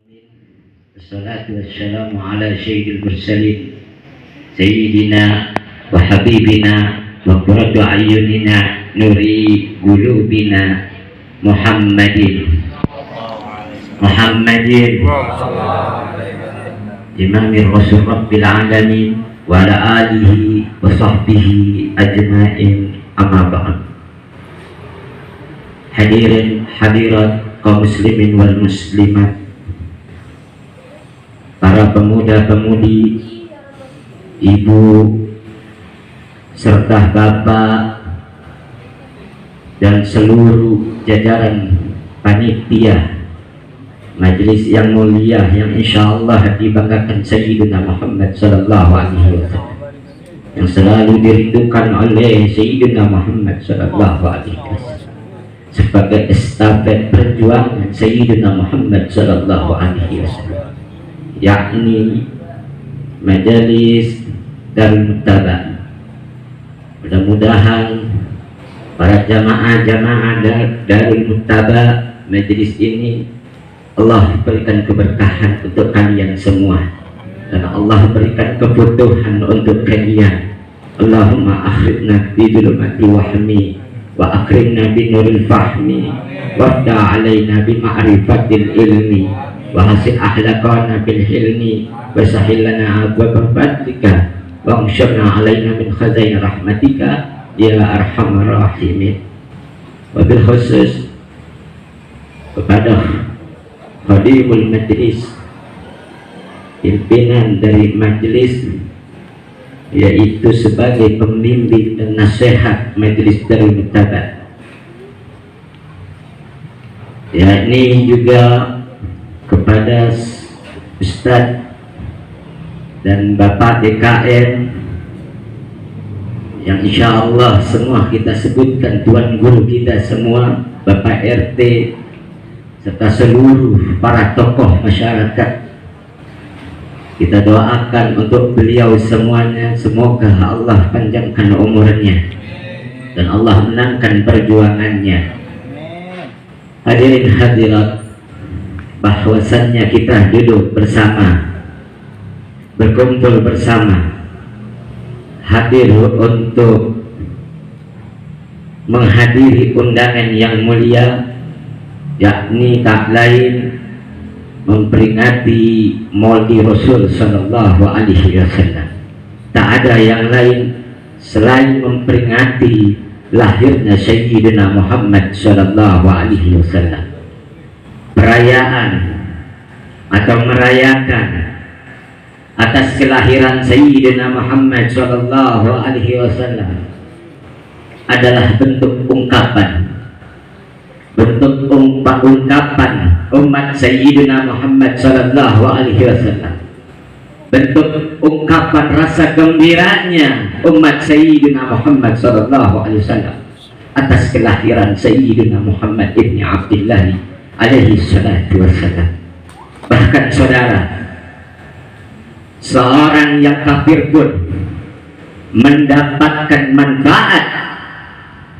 Wassalatu wassalamu ala sayyidil mursalin sayyidina wa habibina wa qurratu a'yunina nuri qulubina Muhammadin imamir rasul rabbil alamin wa ala alihi wa sahbihi ajma'in, amma ba'd. Hadirin hadirat kaum muslimin wal muslimat, para pemuda-pemudi, ibu serta bapak dan seluruh jajaran panitia majelis yang mulia yang insyaallah dibanggakan Sayyidina Muhammad sallallahu alaihi wasallam, yang selalu dirindukan oleh Sayyidina Muhammad sallallahu alaihi wasallam sebagai estafet perjuangan Sayyidina Muhammad sallallahu alaihi wasallam, yakni majelis Darul Muttaba. Mudah-mudahan para jamaah-jamaah Darul Muttaba majelis ini Allah berikan keberkahan untuk kalian semua, dan Allah berikan kebutuhan untuk kalian. Allahumma akhirna bi dhulumati wahmi wa akrimna bi nuril fahmi wafda alaina bi ma'rifatil ilmi wa hasil ahlakana bil hilmi wa sahil lana abwaba fadlika wa ansyurna alaina min khazain rahmatika ya arhamar rahimin. Wabil khusus kepada khadimul majlis, pimpinan dari majlis, yaitu sebagai pembimbing dan nasihat majelis Darul Muttaba, yakni juga kepada Ustadz dan Bapak DKN yang insya Allah semua kita sebutkan tuan guru kita semua, Bapak RT serta seluruh para tokoh masyarakat. Kita doakan untuk beliau semuanya, semoga Allah panjangkan umurnya dan Allah menangkan perjuangannya. Hadirin hadirat, bahwasannya kita duduk bersama, berkumpul bersama, hadir untuk menghadiri undangan yang mulia, yakni tak lain memperingati Maulid Rasul sallallahu alaihi wasallam. Tak ada yang lain selain memperingati lahirnya Sayyidina Muhammad sallallahu alaihi wasallam. Perayaan atau merayakan atas kelahiran Sayyidina Muhammad sallallahu alaihi wasallam adalah bentuk ungkapan umat Sayyidina Muhammad sallallahu alaihi wasallam, bentuk ungkapan rasa gembiranya umat Sayyidina Muhammad sallallahu alaihi wasallam atas kelahiran Sayyidina Muhammad ibni Abdullah alaihi salatu wassalam. Bahkan saudara, seorang yang kafir pun mendapatkan manfaat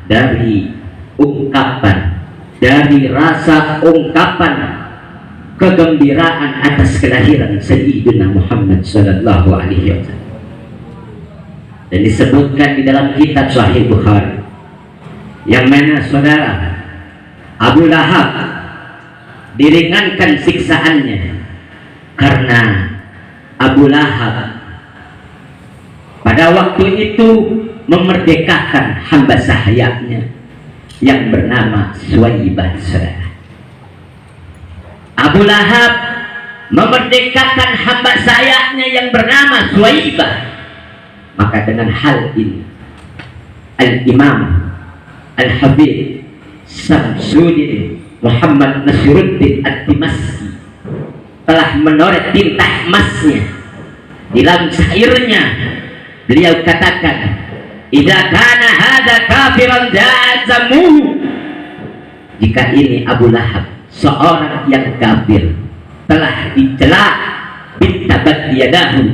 dari ungkapan, dari rasa ungkapan kegembiraan atas kelahiran Sayyidina Muhammad sallallahu alaihi wasallam. Dan disebutkan di dalam kitab Sahih Bukhari, yang mana saudara, Abu Lahab diringankan siksaannya karena Abu Lahab pada waktu itu memerdekakan hamba sahayanya yang bernama Suwaibah, saudara. Abu Lahab memerdekakan hamba sahayanya yang bernama Suwaibah. Maka dengan hal ini Al-Imam Al-Habib Samsuddin Muhammad Nasiruddin Ad-Dimashqi telah menoreh tinta emasnya di dalam syairnya. Beliau katakan, idza kana hadza kafiran jazamuhu, jika ini Abu Lahab seorang yang kafir telah dicela bitabat yadahu,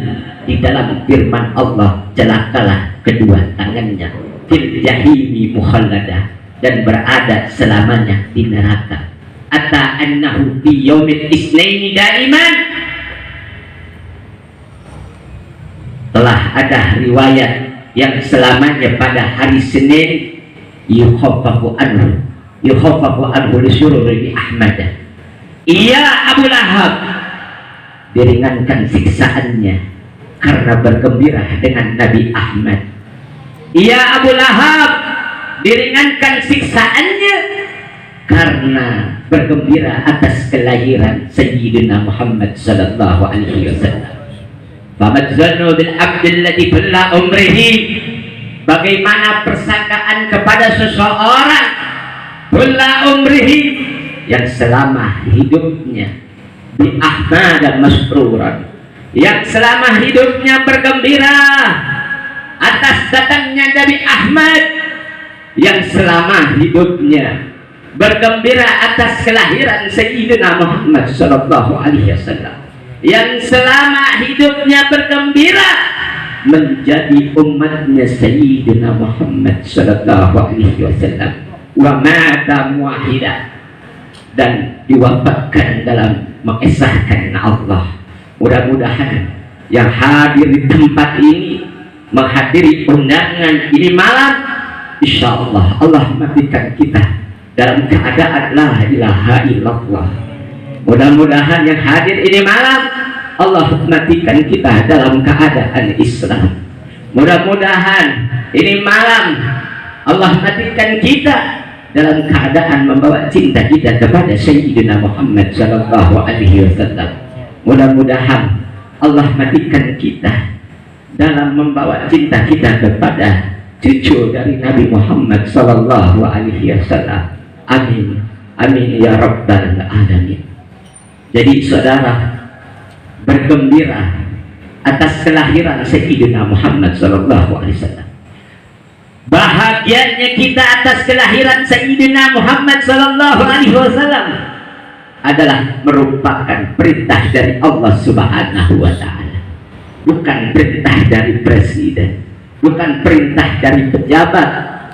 di dalam firman Allah, celakalah kedua tangannya, fil jahimi mukhalladah, dan berada selamanya di neraka. ata annahu fi yaumil isnaini daiman. Telah ada riwayat yang selamanya pada hari Senin yukhaffafu anhu li syururi Ahmad. Iya Abu Lahab, diringankan siksaannya karena bergembira dengan Nabi Ahmad. Iya Abu Lahab, diringankan siksaannya karena bergembira atas kelahiran Sayyidina Muhammad sallallahu alaihi wasallam. Famadzanu bil abdil ladzi balla umrihi, bagaimana persangkaan kepada seseorang balla umrihi yang selama hidupnya bi ahmad dan masruran, yang selama hidupnya bergembira atas datangnya Nabi Ahmad, yang selama hidupnya bergembira atas kelahiran Sayyidina Muhammad sallallahu alaihi wasallam, yang selama hidupnya bergembira menjadi umatnya Sayyidina Muhammad sallallahu alaihi wasallam, wa mata muwahhida, dan diwafatkan dalam mengesahkan Allah. Mudah-mudahan yang hadir di tempat ini, menghadiri undangan ini malam, insya Allah Allah matikan kita dalam keadaan la ilaha illallah. Mudah-mudahan yang hadir ini malam Allah matikan kita dalam keadaan Islam. Mudah-mudahan ini malam Allah matikan kita dalam keadaan membawa cinta kita kepada Sayyidina Muhammad sallallahu alaihi wasallam. Mudah-mudahan Allah matikan kita dalam membawa cinta kita kepada cucu dari Nabi Muhammad sallallahu alaihi wasallam. Amin. Amin ya rabbal alamin. Jadi saudara, bergembira atas kelahiran Sayyidina Muhammad sallallahu alaihi wasallam. Bahagianya kita atas kelahiran Sayyidina Muhammad sallallahu alaihi wasallam adalah merupakan perintah dari Allah Subhanahu wa taala. Bukan perintah dari presiden, bukan perintah dari pejabat,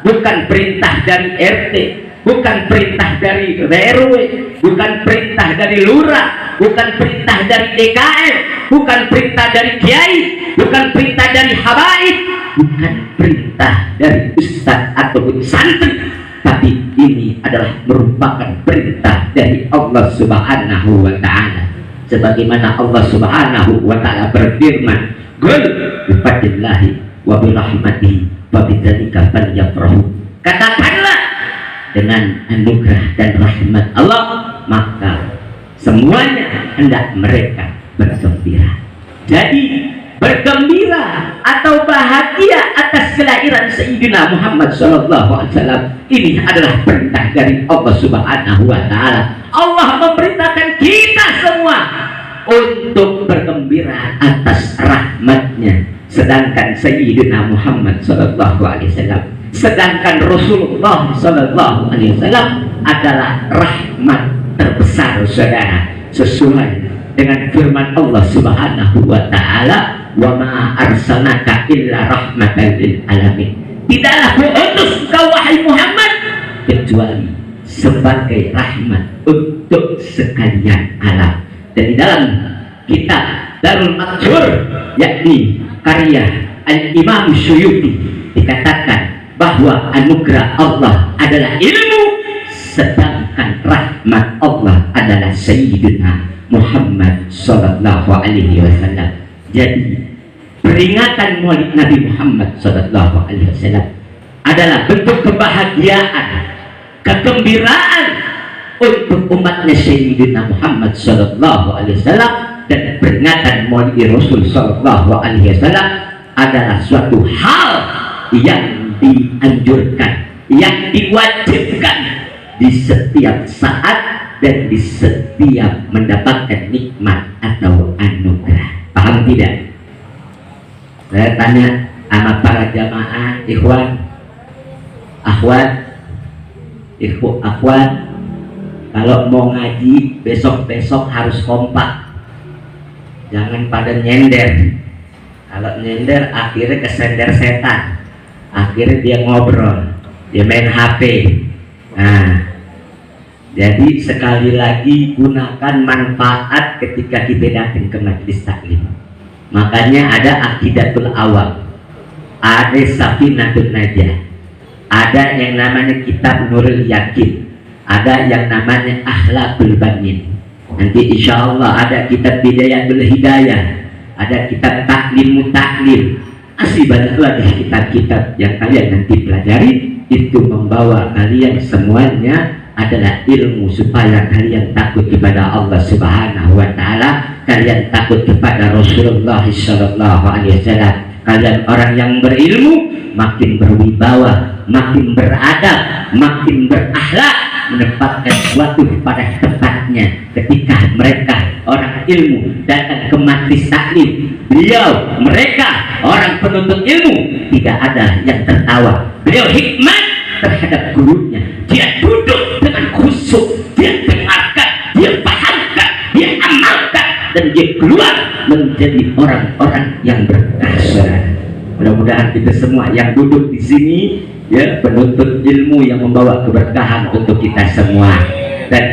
bukan perintah dari RT, bukan perintah dari RW, bukan perintah dari lurah, bukan perintah dari DKM, bukan perintah dari kiai, bukan perintah dari habaib, bukan perintah dari ustaz ataupun santri, tapi ini adalah merupakan perintah dari Allah Subhanahu wa taala. Sebagaimana Allah Subhanahu wa taala berfirman, "Qul bi fadlillahi wa bi rahmatihi wa bidzalika falyafrahu." Katakanlah, dengan anugerah dan rahmat Allah maka semuanya hendak mereka bergembira. Jadi bergembira atau bahagia atas kelahiran Sayyidina Muhammad SAW ini adalah perintah dari Allah Subhanahu wa taala. Allah memerintahkan kita semua untuk bergembira atas rahmatnya, sedangkan Sayyidina Muhammad SAW, sedangkan Rasulullah sallallahu alaihi wasallam adalah rahmat terbesar saudara, sesuai dengan firman Allah Subhanahu wa taala, wa ma arsalnaka illa rahmatan lil alamin. Tidaklah kuutus kau wahai Muhammad kecuali sebagai rahmat untuk sekalian alam. Dan di dalam kitab Darul Mansur, yakni karya Al-Imam Suyuti, dikatakan bahwa anugerah Allah adalah ilmu, sedangkan rahmat Allah adalah Sayyidina Muhammad sallallahu alaihi wasallam. Jadi peringatan Maulid Nabi Muhammad sallallahu alaihi wasallam adalah bentuk kebahagiaan, kegembiraan untuk umatnya Sayyidina Muhammad sallallahu alaihi wasallam, dan peringatan Maulid Rasul sallallahu alaihi wasallam adalah suatu hal yang dianjurkan, yang diwajibkan di setiap saat dan di setiap mendapatkan nikmat atau anugerah. Paham tidak? Saya tanya sama para jamaah, ikhwan, akhwat, akhwat, kalau mau ngaji besok-besok harus kompak, jangan pada nyender. Kalau nyender akhirnya kesender setan, akhirnya dia ngobrol, dia main HP. Nah, Jadi sekali lagi gunakan manfaat ketika kita datang ke majelis taklim. Makanya ada Aqidatul Awam, ada Safinatul Najah, ada yang namanya Kitab Nurul Yakin, ada yang namanya Akhlaqul Banin. Nanti insya Allah ada Kitab Bidayatul Hidayah, ada Kitab Taklim Mutaklim. Masih banyak lagi kitab-kitab yang kalian nanti pelajari. Itu membawa kalian semuanya adalah ilmu supaya kalian takut kepada Allah Subhanahu wa taala, kalian takut kepada Rasulullah sallallahu alaihi wasallam. Kalian orang yang berilmu makin berwibawa, makin beradab, makin berakhlak, menempatkan sesuatu pada tempatnya. Ketika mereka orang ilmu datang ke majelis taklim, mereka orang penuntut ilmu, tidak ada yang tertawa. Beliau hikmat terhadap gurunya, dia duduk dengan khusyuk, dia dengarkan, dia pahamkan, dia amalkan, dan dia keluar menjadi orang-orang yang berkah. Mudah-mudahan kita semua yang duduk di sini ya penuntut ilmu yang membawa keberkahan untuk kita semua. Dan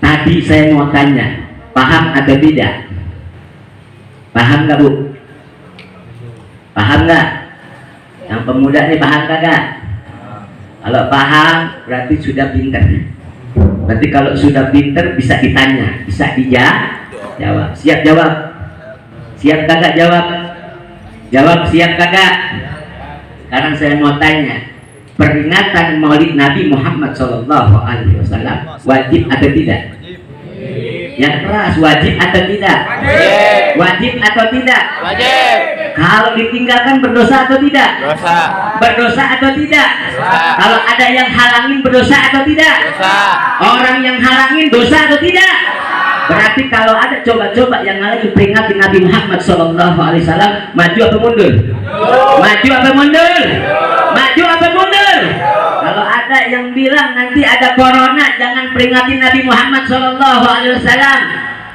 tadi saya mau tanya, paham atau tidak? Paham nggak Bu? Paham nggak? Yang pemuda ini paham kagak? Kalau paham berarti sudah pinter. Berarti kalau sudah pinter bisa ditanya, bisa dijawab. Siap jawab? Siap kagak jawab? Jawab siap kagak? Sekarang saya mau tanya, peringatan Maulid Nabi Muhammad SAW wajib atau tidak? Yang keras, wajib atau tidak? Wajib. Wajib atau tidak? Wajib. Kalau ditinggalkan berdosa atau tidak? Dosa. Berdosa atau tidak? Dosa. Kalau ada yang halangin berdosa atau tidak? Dosa. Orang yang halangin dosa atau tidak? Berarti kalau ada coba-coba yang halangin peringati Nabi Muhammad SAW, maju apa mundur? Maju apa mundur? Maju apa mundur? Kalau ada yang bilang nanti ada corona, jangan peringati Nabi Muhammad SAW,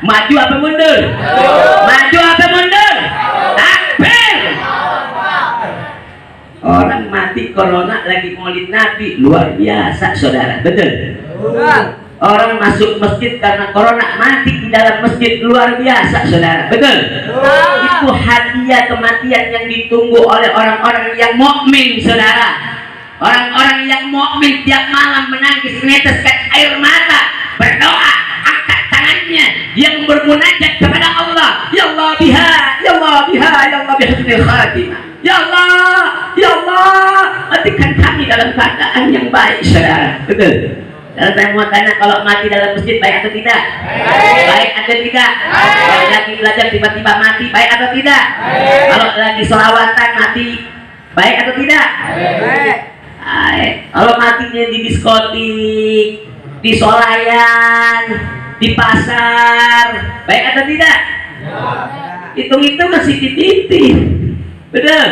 maju apa mundur? Maju apa mundur? Takbir! Orang mati corona lagi maulid Nabi, luar biasa saudara, betul? Orang masuk masjid karena corona, mati di dalam masjid, luar biasa saudara, betul? Itu hadiah kematian yang ditunggu oleh orang-orang yang mukmin saudara. Orang-orang yang mukmin tiap malam menangis meneteskan air mata, berdoa, angkat tangannya, yang bermunajat kepada Allah. Ya Allah biha, ya Allah biha, ya Allah bihusnil khatimah. Ya Allah, ya Allah, matikan kami dalam keadaan yang baik saudara, betul? Kalau saya mau tanya, kalau mati dalam masjid baik atau tidak? Baik atau tidak? Kalau lagi belajar tiba-tiba mati, baik atau tidak? Kalau lagi selawatan mati, baik atau tidak? Baik. Kalau matinya di diskotik, di solayan, di pasar, baik atau tidak? Hitung-hitung masih titip. Betul?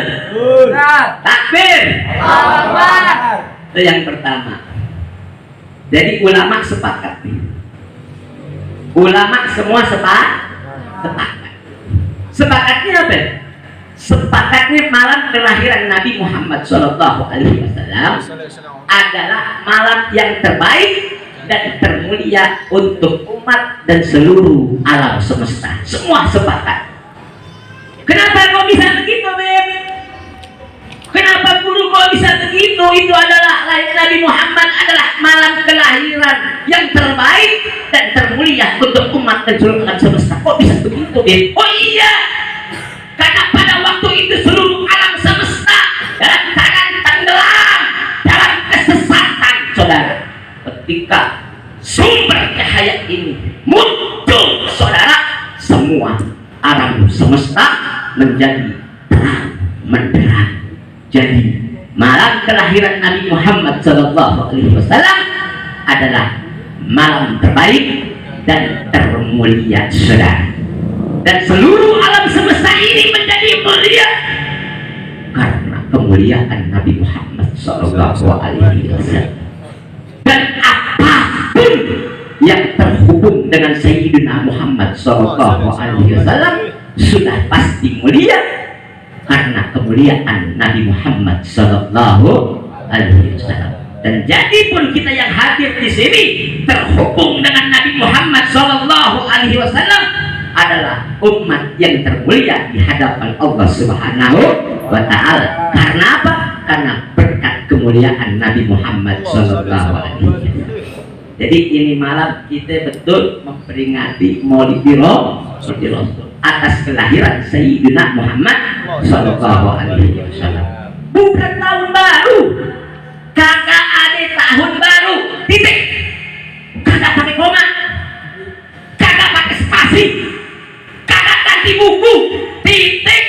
Takbir. Itu yang pertama. Jadi ulama sepakat nih. Ulama semua sepakat. Sepakatnya apa? Sepakatnya malam kelahiran Nabi Muhammad SAW adalah malam yang terbaik dan termulia untuk umat dan seluruh alam semesta. Semua sepakat. Kenapa kok bisa begitu, Beb? Kenapa guru kok bisa begitu? Itu adalah lahir Nabi Muhammad adalah malam kelahiran yang terbaik dan termulia untuk umat dan seluruh alam semesta. Kok bisa begitu, Beb? Oh iya, karena pada waktu itu seluruh alam semesta dalam keadaan tenggelam dalam kesesatan, saudara. Ketika sumber cahaya ini muncul, saudara, semua alam semesta menjadi terang menderang. Jadi malam kelahiran Nabi Muhammad SAW adalah malam terbaik dan termulia, saudara. Dan seluruh alam semesta ini menjadi mulia karena kemuliaan Nabi Muhammad SAW. Dan apapun yang terhubung dengan Sayyidina Muhammad SAW sudah pasti mulia karena kemuliaan Nabi Muhammad SAW. Dan jadi pun kita yang hadir di sini terhubung dengan Nabi Muhammad Sallallahu Alaihi Wasallam adalah umat yang termulia di hadapan Allah Subhanahu wa Ta'ala. Karena apa? Karena berkat kemuliaan Nabi Muhammad Sallallahu Alaihi Wasallam. Jadi ini malam kita betul memperingati Maulid Rasul atas kelahiran Sayyidina Muhammad Sallallahu Alaihi Wasallam. Bukan tahun baru, kagak ada tahun baru, titik. Kagak pakai koma, kagak pakai spasi, kagak ganti buku, titik.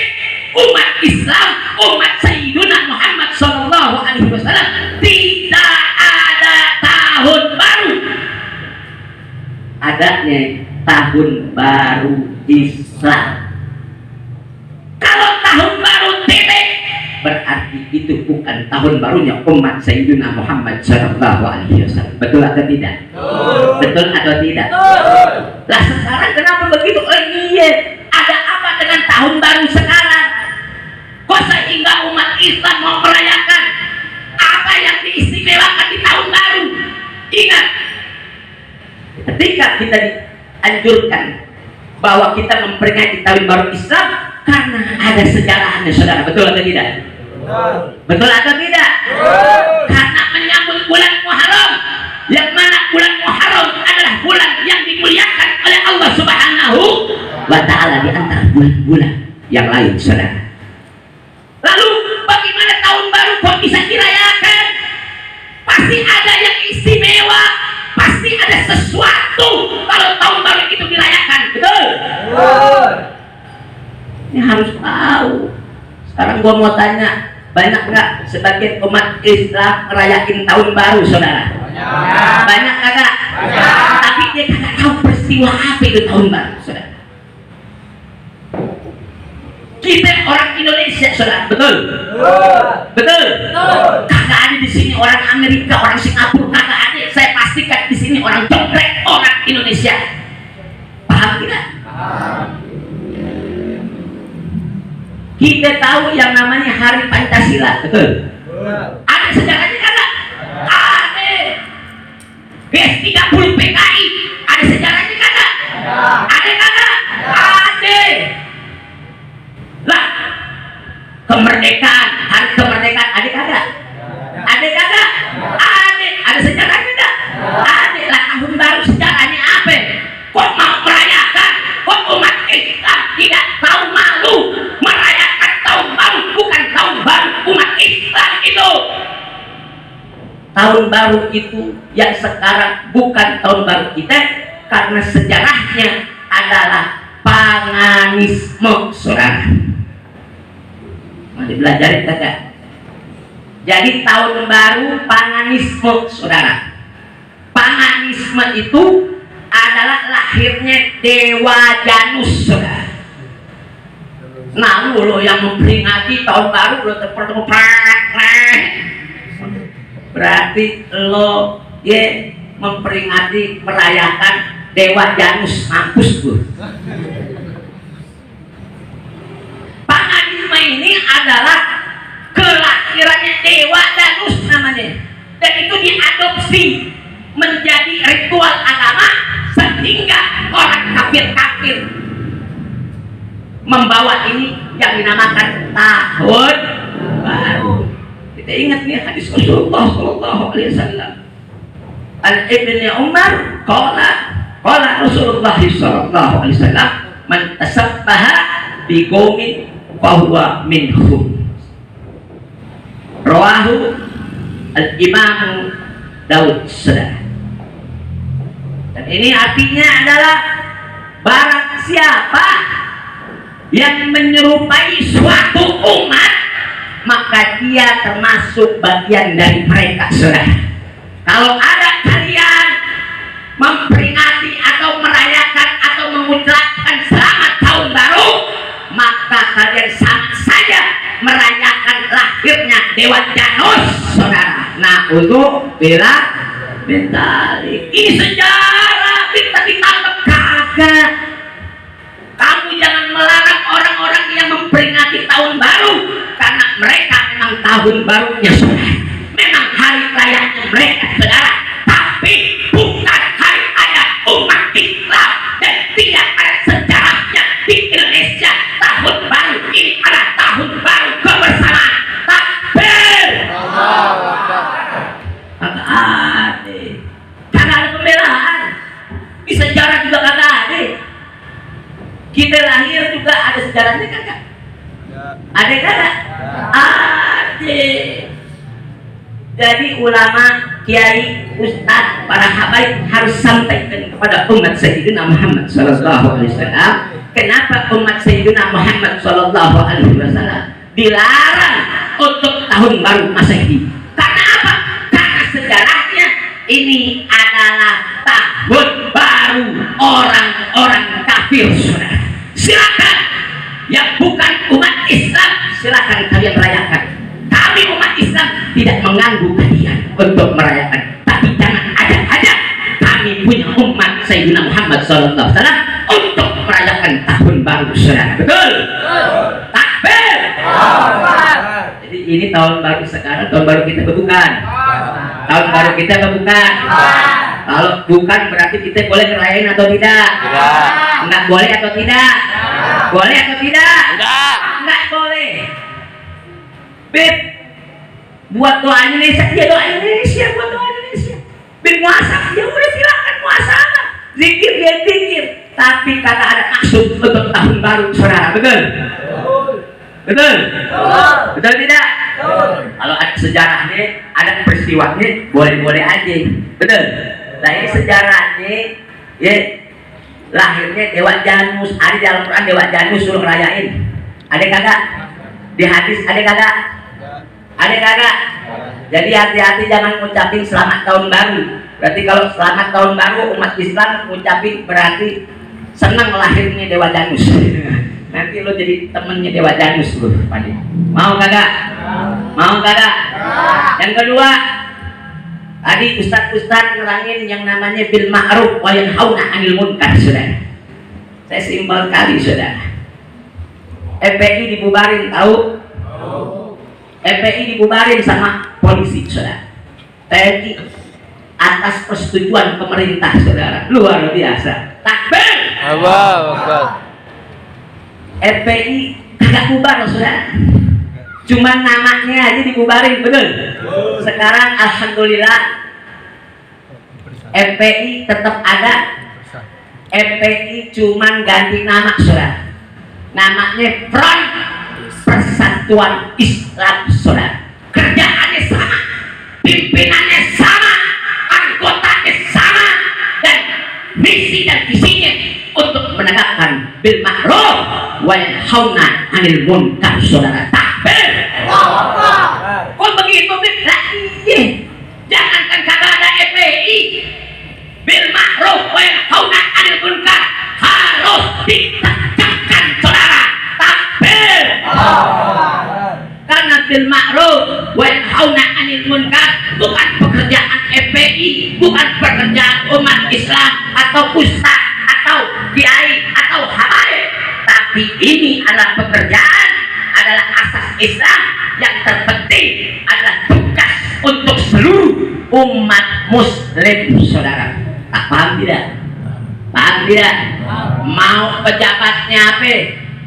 Umat Islam, umat Sayyidina Muhammad Sallallahu Alaihi Wasallam tidak ada tahun baru. Adanya tahun baru Islam. Kalau tahun baru titik, berarti itu bukan tahun barunya umat Sayyidina Muhammad Sallallahu Alaihi Wasallam. Betul atau tidak? Betul atau tidak? Lah sekarang kenapa begitu? Oh iya, ada apa dengan tahun baru sekarang? Kok sehingga umat Islam mau merayakan apa yang diistimewakan di tahun baru? Ingat, ketika kita dianjurkan bahwa kita memperingati tahun baru Islam karena ada sejarahnya, saudara. Betul atau tidak? Betul atau tidak? Karena menyambut bulan Muharram, yang mana bulan Muharram adalah bulan yang dimuliakan oleh Allah Subhanahu wa Ta'ala di antara bulan-bulan yang lain, saudara. Lalu bagaimana tahun baru kok bisa dirayakan? Pasti ada yang istimewa, pasti ada sesuatu kalau tahun baru itu dirayakan. Betul? Ini harus tahu. Sekarang gua mau tanya, banyak nggak sebagian umat Islam merayakan tahun baru, saudara? Banyak kagak? Tapi dia kagak tahu peristiwa apa itu tahun baru, saudara. Kita orang Indonesia, saudara, betul? Betul? Kagak ada di sini orang Amerika, orang Singapura, kagak ada. Saya pastikan di sini orang jonggrek, orang Indonesia. Paham tidak? Kita tahu yang namanya Hari Pancasila, betul? Ada sejarahnya kagak? Ada. BS30 PKI, ada sejarahnya kagak? Ada kagak? Ada. Lah, kemerdekaan, hari kemerdekaan ada kagak? Ada kagak? Ada. Ada sejarahnya kagak? Ada. Lah, tahun baru sejarahnya apa? Kok mau merayakan? Kok umat Islam tidak tahu malu merayakan tahun baru? Bukan tahun baru umat Islam itu. Tahun baru itu yang sekarang bukan tahun baru kita, karena sejarahnya adalah paganisme, saudara. Mau dipelajari kagak? Jadi tahun baru paganisme, saudara. Paganisme itu adalah lahirnya Dewa Janus, saudara. Nah, lo yang memperingati tahun baru lo berarti lo memperingati merayakan Dewa Janus, mampus gue. Paganisme ini adalah kelahirannya Dewa Janus namanya, dan itu diadopsi menjadi ritual agama sehingga orang kafir-kafir membawa ini yang dinamakan tahun baru. Kita ingat nih hadis Rasulullah Sallallahu Alaihi Wasallam. An Ibnu Umar qala Rasulullah Sallallahu Alaihi Wasallam, man tasabbaha bi qaumin fahuwa minhum. Rawahu al-Imam Daud, saudara. Dan ini artinya adalah barang siapa yang menyerupai suatu umat, maka dia termasuk bagian dari mereka, saudara. Kalau ada kalian memperingati atau merayakan atau mengucapkan selamat tahun baru, maka kalian sama saja merayakan lahirnya Dewa Janus, saudara. Nah, untuk bila mentali ini sejarah kita ditangkap kagak. Kamu jangan melarang orang-orang yang memperingati tahun baru, karena mereka memang tahun barunya, saudara. Memang hari rayanya mereka saudara, tapi bukan hari-hari umat Islam dan tidak ada sejarahnya di Indonesia. Tahun baru ini adalah tahun baru kebersamaan. Takbir. Kagak ada, kagak ada pembelaan. Di sejarah juga kagak ada. Kita lahir juga ada sejarahnya kagak? Ada kagak? Ada. Jadi ulama, kiai, ustaz, para habaib harus sampaikan kepada umat Sayyidina Muhammad sallallahu alaihi wasallam, kenapa umat Sayyidina Muhammad sallallahu alaihi wasallam dilarang untuk tahun baru Masehi. Karena apa? Karena sejarahnya ini adalah tahun baru orang-orang kafir, saudara. Silakan yang bukan umat Islam, silakan kalian rayakan. Kami umat Islam tidak mengganggu kalian untuk merayakan, tapi jangan ada kami punya umat Sayyidina Muhammad SAW untuk merayakan tahun baru, saudara. Betul? Takbir. Jadi ini tahun baru sekarang, tahun baru kita bukan? Tahun baru kita bukan? Kalau bukan berarti kita boleh ngerayain atau tidak? Enggak boleh atau tidak? Boleh atau tidak? Enggak boleh. Bib, buat doa Indonesia, ya doa Indonesia, buat doa Indonesia. Bib muasab, ya udah silakan muasab. Zikir ya zikir, tapi kata ada maksud untuk tahun baru, saudara. Betul? Betul? Betul tidak? Kalau ada sejarahnya, ada peristiwanya, boleh-boleh aja. Betul? Nah ini sejarahnya, ya lahirnya Dewa Janus. Ada di dalam Quran Dewa Janus suruh ngerayain. Ada kagak? Di hadis ada kagak? Ada kagak? Jadi hati-hati jangan ngucapin selamat tahun baru. Berarti kalau selamat tahun baru umat Islam ngucapin berarti senang lahirnya Dewa Janus. Nanti lo jadi temennya Dewa Janus lo. Mau kagak? Mau kagak? Yang kedua, tadi ustaz-ustaz nerangin yang namanya bil ma'ruf wa yanhauna 'anil munkar, saudara. Saya simpel kali, saudara. FPI dibubarin, tahu? FPI dibubarin sama polisi, saudara. TNI atas persetujuan pemerintah, saudara. Luar biasa. Takbir. FPI tidak bubar, saudara. Cuma namanya aja dibubarin, betul? Sekarang alhamdulillah FPI tetap ada. FPI cuma ganti nama, saudara. Namanya Front Persatuan Islam, saudara. Kerjaannya sama, pimpinannya sama, anggotanya sama, dan misi dan visinya untuk menegakkan bil ma'ruf wa yanhauna 'anil munkar, saudara. Takbir. Kok begitu, Bib? Iya. Jangankan kagak ada FPI, bil ma'ruf wa yanhauna 'anil munkar harus ditegakkan, saudara. Takbir. Karena bil ma'ruf wa yanhauna 'anil munkar bukan pekerjaan FPI, bukan pekerjaan umat Islam atau ustaz atau kiai atau habaib, tapi ini adalah pekerjaan, adalah asas Islam yang terpenting, adalah tugas untuk seluruh umat muslim, saudara. Tak paham tidak? Paham tidak? Mau pejabatnya apa,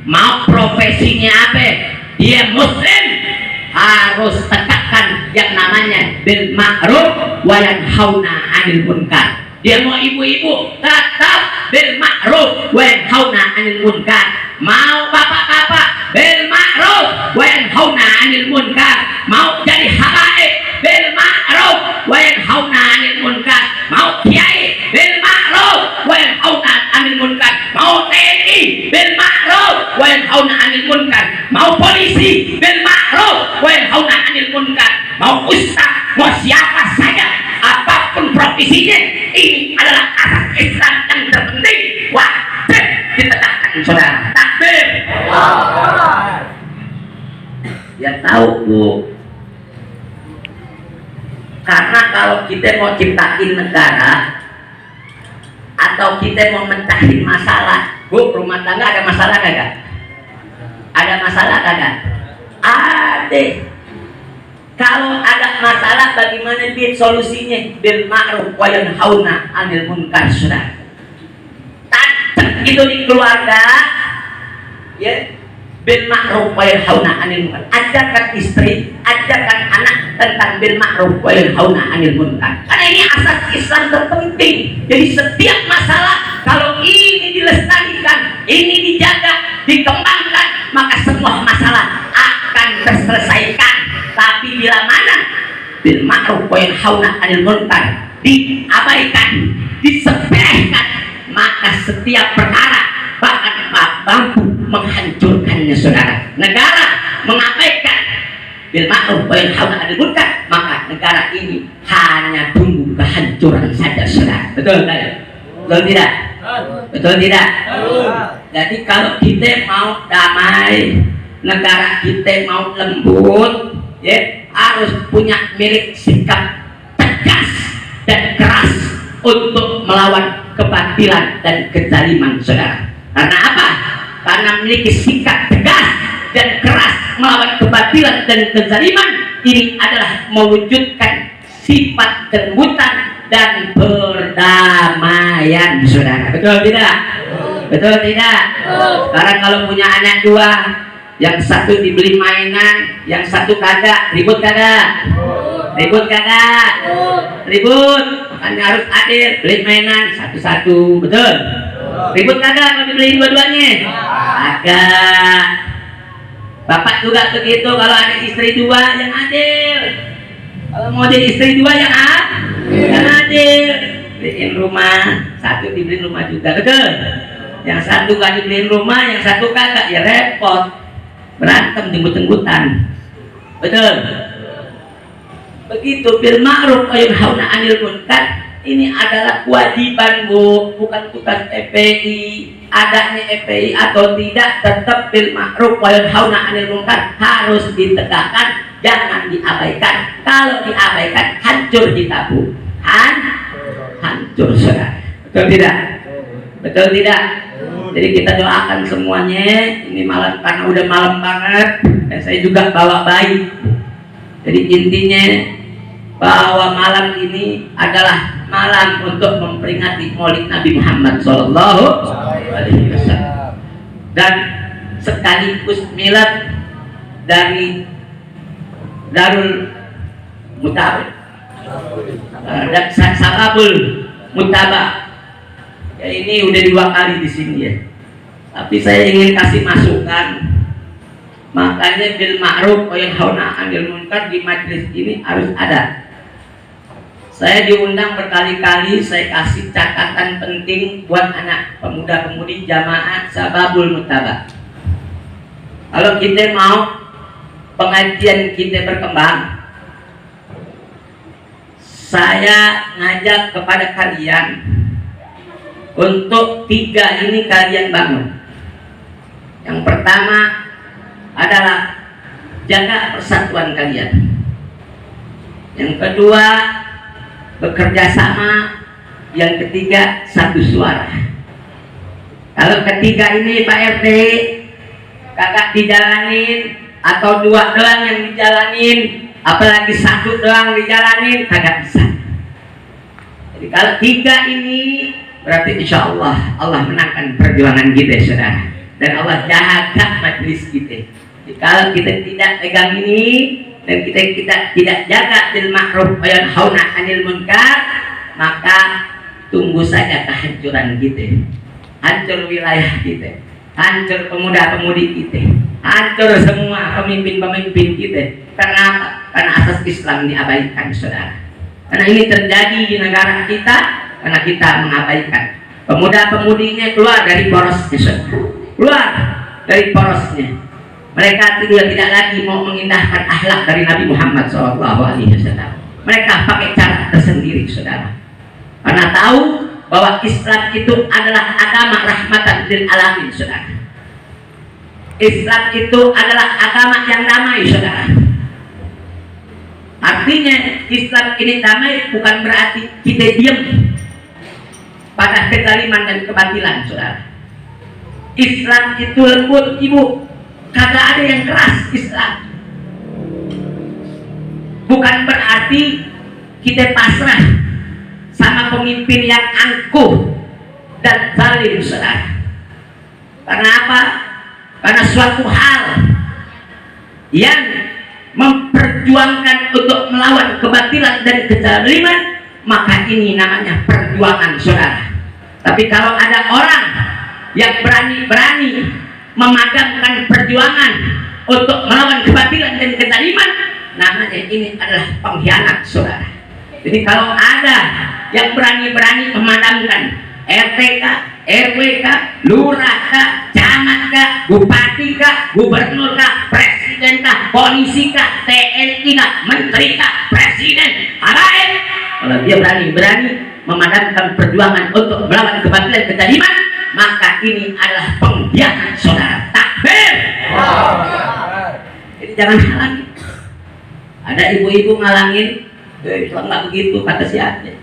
mau profesinya apa, dia muslim harus tegakkan yang namanya bil ma'ruf wa yanhauna 'anil munkar. Dia mau ibu-ibu tetap bil ma'ruf wa yanhauna 'anil munkar. Mau bapak-bapak bil ma'ruf wa yanhauna 'anil munkar. Mau jadi habaib bil ma'ruf wa yanhauna 'anil munkar. Mau kiai bil ma'ruf wa yanhauna 'anil munkar. Mau TNI bil ma'ruf wa yanhauna 'anil munkar. Mau polisi bil ma'ruf wa yanhauna 'anil munkar. Mau ustaz, mau siapa saja, apapun profesinya, ini adalah asas Islam yang terpenting, wajib ditegakkan, saudara. Takbir. Ya tahu, Bu. Karena kalau kita mau ciptain negara atau kita mau mecahin masalah, Bu, rumah tangga ada masalah kagak? Ada masalah kagak? Ada. Kalau ada masalah bagaimana dia solusinya? Bil ma'ruf wa yanhauna 'anil munkar. Saudara, tancap itu di keluarga, ya, bil ma'ruf wa yanhauna 'anil munkar. Ajarkan istri, ajarkan anak tentang bil ma'ruf wa yanhauna 'anil munkar. Karena ini asas Islam terpenting. Jadi setiap masalah kalau ini dilestarikan, ini dijaga, dikembangkan, maka semua masalah akan terselesaikan. Tapi bila mana bil ma'ruf wa yanhauna 'anil munkar diabaikan, disepelekan, maka setiap perkara bahkan mampu menghancurkannya. Saudara, negara mengabaikan bil ma'ruf wa yanhauna 'anil munkar, maka negara ini hanya tunggu kehancuran saja. Saudara, betul tidak? Betul tidak? Betul tidak? Jadi kalau kita mau damai, negara kita mau lembut, ya, harus punya milik sikap tegas dan keras untuk melawan kebatilan dan kezaliman. Saudara, karena apa? Karena memiliki sikap tegas dan keras melawan kebatilan dan kezaliman, ini adalah mewujudkan sifat kelembutan dan perdamaian. Saudara, betul tidak? Betul tidak? Sekarang kalau punya anak dua, yang satu dibeli mainan, yang satu kagak, ribut kagak? Ribut kagak? Ribut. Makanya harus adil, beli mainan satu-satu, betul? Ribut kagak kalau dibeli dua-duanya? Kagak. Bapak juga begitu, kalau ada istri dua yang adil. Kalau mau jadi istri dua yang adil, beliin rumah, satu dibeliin rumah juga, betul? Yang satu gak dibeliin rumah, yang satu kagak, ya repot, berantem jemput-jemputan, betul? Begitu bil ma'ruf wa yanhauna 'anil munkar, ini adalah kewajiban, Bu, bukan tugas FPI. Adanya FPI atau tidak, tetap bil ma'ruf wa yanhauna 'anil munkar harus ditegakkan, jangan diabaikan. Kalau diabaikan, hancur kita, Bu. Hancur, saudara. Betul tidak? Betul tidak? Jadi kita doakan semuanya. Ini malam, karena udah malam banget, dan saya juga bawa bayi. Jadi intinya bahwa malam ini adalah malam untuk memperingati Maulid Nabi Muhammad SAW, dan sekaligus milad dari Darul Mutabak dan Sababul Mutabak. Ya, ini udah 2 kali di sini ya. Tapi saya ingin kasih masukan. Makanya bil ma'ruf wa yanhauna 'anil munkar di majelis ini harus ada. Saya diundang berkali-kali, saya kasih catatan penting buat anak pemuda-pemudi jamaah Sababul Mutabak. Kalau kita mau pengajian kita berkembang, saya ngajak kepada kalian untuk 3 ini kalian bangun. Yang pertama adalah jaga persatuan kalian. Yang kedua, bekerja sama. Yang ketiga, satu suara. Kalau ketiga ini Pak RT kagak dijalanin, atau 2 doang yang dijalanin, apalagi 1 doang dijalanin, kagak bisa. Jadi kalau 3 ini, berarti insya Allah Allah menangkan perjuangan kita, saudara, dan Allah jaga majelis kita. Jadi kalau kita tidak pegang ini dan kita tidak jaga bil ma'ruf wa yanhauna 'anil munkar, maka tunggu saja kehancuran kita, hancur wilayah kita, hancur pemuda-pemudi kita, hancur semua pemimpin-pemimpin kita. Kenapa? Karena asas Islam diabaikan, saudara. Karena ini terjadi di negara kita karena kita mengabaikan. Pemuda-pemudinya keluar dari porosnya, saudara. Keluar dari porosnya. Mereka tidak lagi mau mengindahkan akhlak dari Nabi Muhammad SAW. Mereka pakai cara tersendiri, saudara. Karena tahu bahwa Islam itu adalah agama rahmatan lil alamin, saudara. Islam itu adalah agama yang damai, saudara. Artinya Islam ini damai bukan berarti kita diam pada kezaliman dan kebatilan, saudara. Islam itu lembut, Ibu. Kagak ada yang keras Islam. bukan berarti kita pasrah sama pemimpin yang angkuh dan zalim, saudara. Karena apa? Karena suatu hal yang memperjuangkan untuk melawan kebatilan dan kezaliman, maka ini namanya perjuangan, saudara. Tapi kalau ada orang yang berani-berani memadamkan perjuangan untuk melawan kebatilan dan kezaliman, namanya ini adalah pengkhianat, saudara. Jadi kalau ada yang berani-berani memadamkan RT kah, RW kah, lurah kah, camat kah, bupati kah, gubernur kah, presiden kah, polisi kah, TNI kah, menteri kah, presiden, habaib, kalau dia berani-berani memadamkan perjuangan untuk melawan kebatilan kezaliman, maka ini adalah pengkhianat, saudara. Takbir. Jadi jangan halangi. Ada ibu-ibu ngalangin, Islam nggak begitu, kata si Aceh.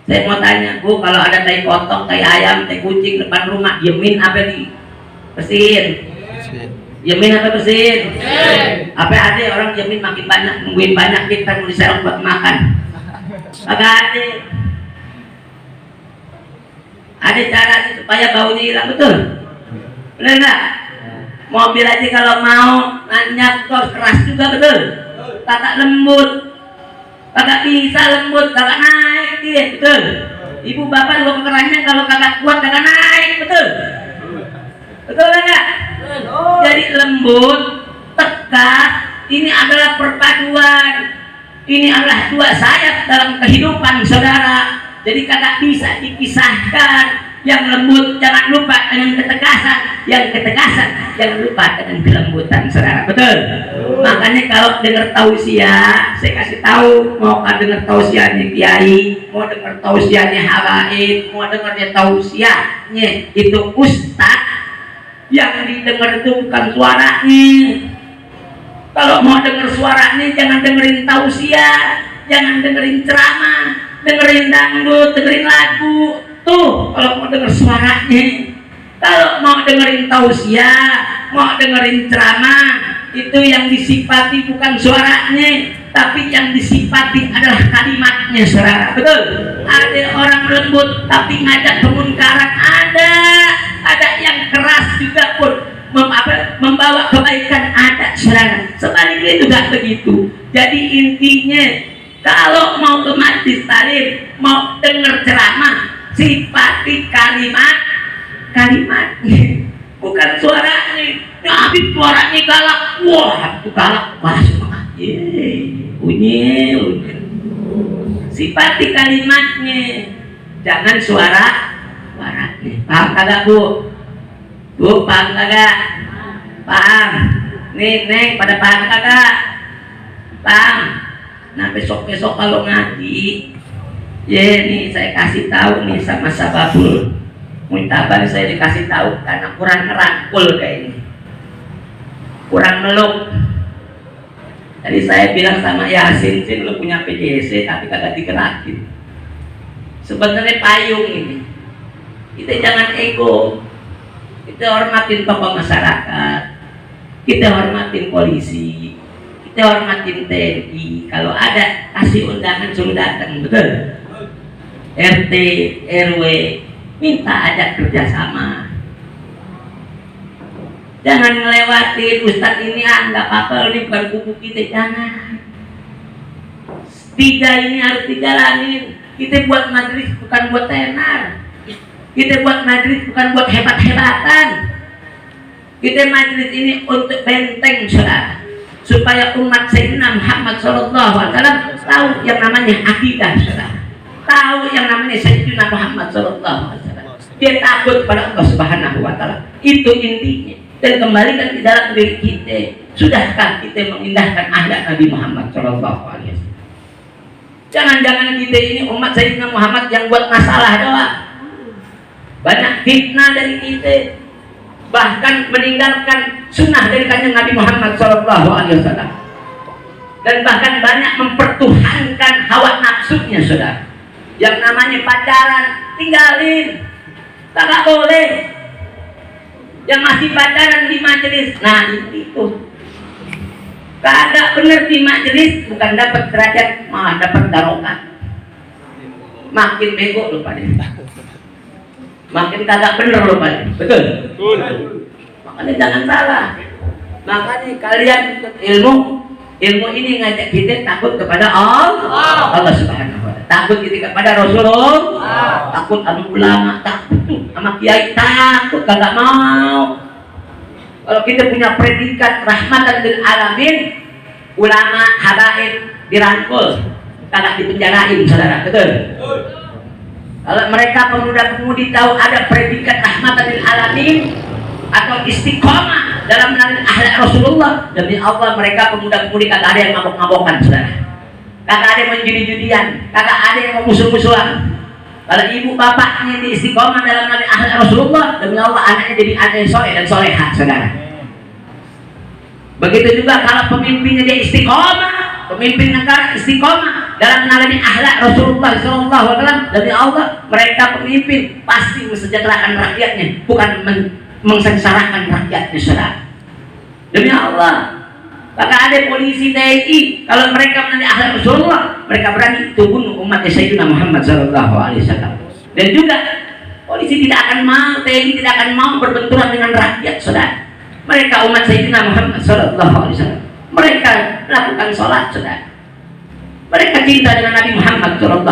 Saya mau tanya, Bu, kalau ada tai kotok, tai ayam, tai kucing depan rumah, diemin apa di bersihin? Diemin apa bersihin? Apa ada orang diemin makin banyak, nungguin banyak, kita mau diserong buat makan? Agak ada. Ada cara supaya baunya hilang, betul? Benar nggak? Mobil aja kalau mau nanyak terus keras juga, betul? Kagak lembut, kagak bisa lembut, kagak naik dia, betul? Ibu bapak juga kerannya kalau kagak kuat kagak naik, betul? Betul enggak? Jadi lembut, tegas, ini adalah perpaduan, ini adalah dua sayap dalam kehidupan, saudara. Jadi kagak bisa dipisahkan. Yang lembut jangan lupa dengan ketegasan, yang ketegasan jangan lupa dengan kelembutan, saudara. Betul? Makanya kalau dengar tausiah, saya kasih tahu, mau dengar tausiahnya kiai, mau dengar tausiahnya habaib, mau dengarnya tausiahnya itu ustaz, yang didengar itu bukan suaranya. Kalau mau dengar suaranya jangan dengerin tausiah, jangan dengerin ceramah, dengerin dangdut, dengerin lagu. Tuh, kalau mau dengar suaranya, kalau mau dengerin tausiah, mau dengerin ceramah, itu yang disifati bukan suaranya, tapi yang disifati adalah kalimatnya, saudara. Betul? Ada orang lembut tapi ngajak kemunkaran, ada yang keras juga pun membawa kebaikan, ada, saudara. Sebaliknya juga begitu. Jadi intinya, kalau mau ke majlis taklim, mau dengar ceramah, sifati kalimatnya, bukan suaranya. Habis suaranya galak, wah itu galak, wah bunyi. Sifati kalimatnya, jangan suaranya. Paham kagak, Bu? Bu, paham kagak? Paham? Nih, Neng, pada paham kagak? Paham? Nah, besok-besok kalau ngaji, nih saya kasih tahu nih sama Sababul Muntabar, saya dikasih tahu karena kurang ngerangkul kayaknya, kurang meluk. Jadi saya bilang sama Yasin, Sin, lu punya PJC tapi kagak digerakin. Sebenarnya payung ini, kita jangan ego, kita hormatin tokoh masyarakat, kita hormatin polisi, kita hormatin TNI. Kalau ada kasih undangan suruh datang, betul? RT, RW, minta ajak kerjasama. Jangan ngelewatin, Ustadz ini nggak apa-apa, ini bukan kubu kita, jangan. Tiga ini harus dijalanin. Kita buat majelis bukan buat tenar. Kita buat majelis bukan buat hebat-hebatan. Kita majelis ini untuk benteng, saudara, supaya umat Sayyidina Muhammad SAW tahu yang namanya akidah, saudara. Tahu yang namanya Sayyidina Muhammad SAW. Dia takut pada Allah Subhanahu wa Ta'ala. Itu intinya. Dan kembalikan di dalam diri kita. Sudahkah kita mengindahkan akhlak Nabi Muhammad SAW? Jangan-jangan kita ini umat Sayyidina Muhammad yang buat masalah doang. Banyak fitnah dari kita. Bahkan meninggalkan sunnah dari kanjeng Nabi Muhammad SAW. Dan bahkan banyak mempertuhankan hawa nafsunya, saudara. Yang namanya pacaran, tinggalin, tak boleh. Yang masih pacaran di majelis, nah itu Kagak bener di majelis, bukan dapat derajat, malah dapat darokat. Makin bego lu pada, makin kagak bener lu pada, betul? Makanya jangan salah. Makanya kalian ilmu ini ngajak kita takut kepada Allah Subhanahu wa ta'ala, takut kita kepada Rasulullah, takut sama ulama, takut sama kiai, takut kagak mau. Kalau kita punya predikat rahmatan lil alamin, ulama habaib dirangkul, kagak dipenjarain, saudara, betul? Kalau mereka pemuda-pemudi tahu ada predikat rahmatan lil alamin atau istiqomah dalam menarik akhlak Rasulullah, demi Allah mereka pemuda-pemudi kagak ada yang mabok-mabokan, saudara, kagak ada yang menjudi-judian, kagak ada yang memusuh-musuhan. Kalau ibu bapaknya di istiqomah dalam menarik akhlak Rasulullah, demi Allah anaknya jadi anak yang soleh dan soleha, saudara. Begitu juga kalau pemimpinnya dia istiqomah, pemimpin negara istiqomah dalam menarik akhlak Rasulullah SAW, demi Allah mereka pemimpin pasti mensejahterakan rakyatnya, bukan mengsengsarakan rakyatnya, saudara. Demi Allah, maka ada polisi TNI kalau mereka menarik akhlak Rasulullah, mereka berani bunuh umat Sayyidina Muhammad SAW. Dan juga polisi tidak akan mau, TNI tidak akan mau berbenturan dengan rakyat, saudara. Mereka umat Sayyidina Muhammad SAW, mereka melakukan sholat, saudara. Mereka cinta dengan Nabi Muhammad SAW.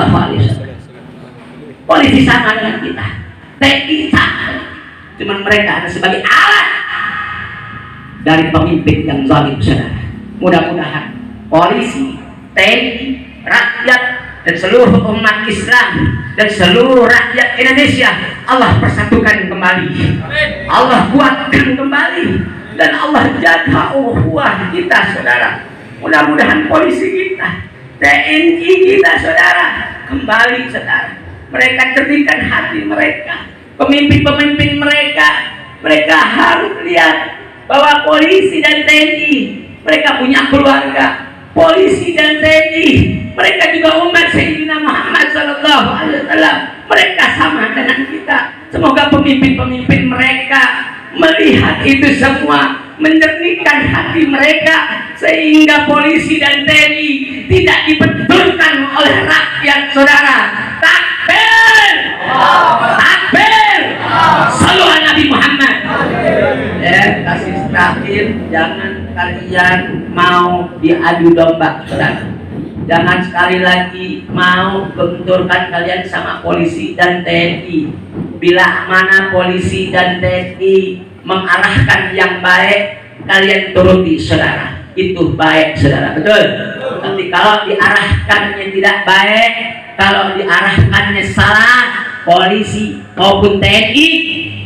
Polisi sama dengan kita, TNI sama, cuman mereka ada sebagai alat dari pemimpin yang zalim, saudara. Mudah-mudahan polisi, TNI, rakyat dan seluruh umat Islam dan seluruh rakyat Indonesia Allah persatukan kembali, Allah kuatkan kembali, dan Allah jaga ukhuwah kita, saudara. Mudah-mudahan polisi kita, TNI kita, saudara, kembali, saudara. Mereka cerdikan hati mereka, pemimpin-pemimpin mereka harus lihat bahwa polisi dan TNI mereka punya keluarga. Polisi dan TNI mereka juga umat Sayyidina Muhammad SAW. Mereka sama dengan kita. Semoga pemimpin-pemimpin mereka melihat itu semua, menjernihkan hati mereka, sehingga polisi dan TNI tidak dibetulkan oleh rakyat, saudara. Takbir, takbir, saluhan Nabi Muhammad. Kasih terakhir, jangan kalian mau diadu domba, saudara. Jangan sekali lagi mau benturkan kalian sama polisi dan TNI. Bila mana polisi dan TNI mengarahkan yang baik, kalian turuti, saudara. Itu baik, saudara, betul? Tapi kalau diarahkannya tidak baik, kalau diarahkannya salah, polisi maupun TNI,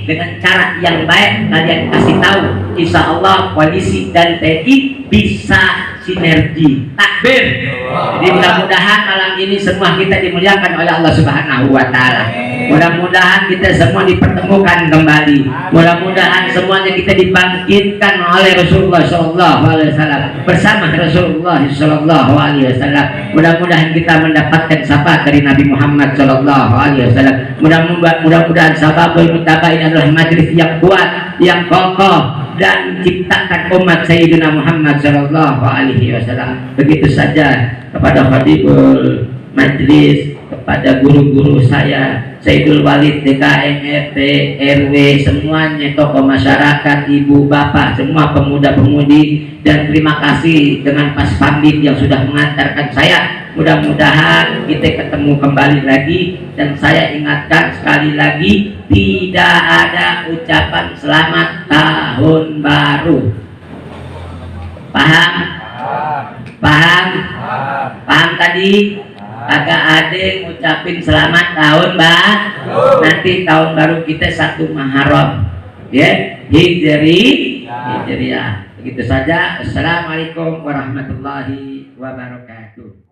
dengan cara yang baik kalian kasih tahu, insya Allah polisi dan TNI bisa sinergi. Takbir. Jadi mudah-mudahan malam ini semua kita dimuliakan oleh Allah Subhanahu wa ta'ala. Mudah-mudahan kita semua dipertemukan kembali. Mudah-mudahan semuanya kita dibangkitkan oleh Rasulullah SAW bersama Rasulullah SAW. Mudah-mudahan kita mendapatkan syafaat dari Nabi Muhammad SAW. Mudah-mudahan sababul muttaba ini adalah majelis yang kuat, yang kokoh, dan ciptakan umat Sayyidina Muhammad SAW. Begitu saja kepada Khatibul Majlis, kepada guru-guru saya, Sayyidul Walid, DKM, RT, RW, semuanya, tokoh masyarakat, ibu, bapak, semua pemuda-pemudi, dan terima kasih dengan Pas Pamit yang sudah mengantarkan saya. Mudah-mudahan kita ketemu kembali lagi, dan saya ingatkan sekali lagi, tidak ada ucapan selamat tahun baru. Paham? Paham? Paham tadi? Agak ada yang ngucapin selamat tahun baru. Nanti tahun baru kita 1 Muharram, ya, Hijriah. Begitu saja. Assalamualaikum warahmatullahi wabarakatuh.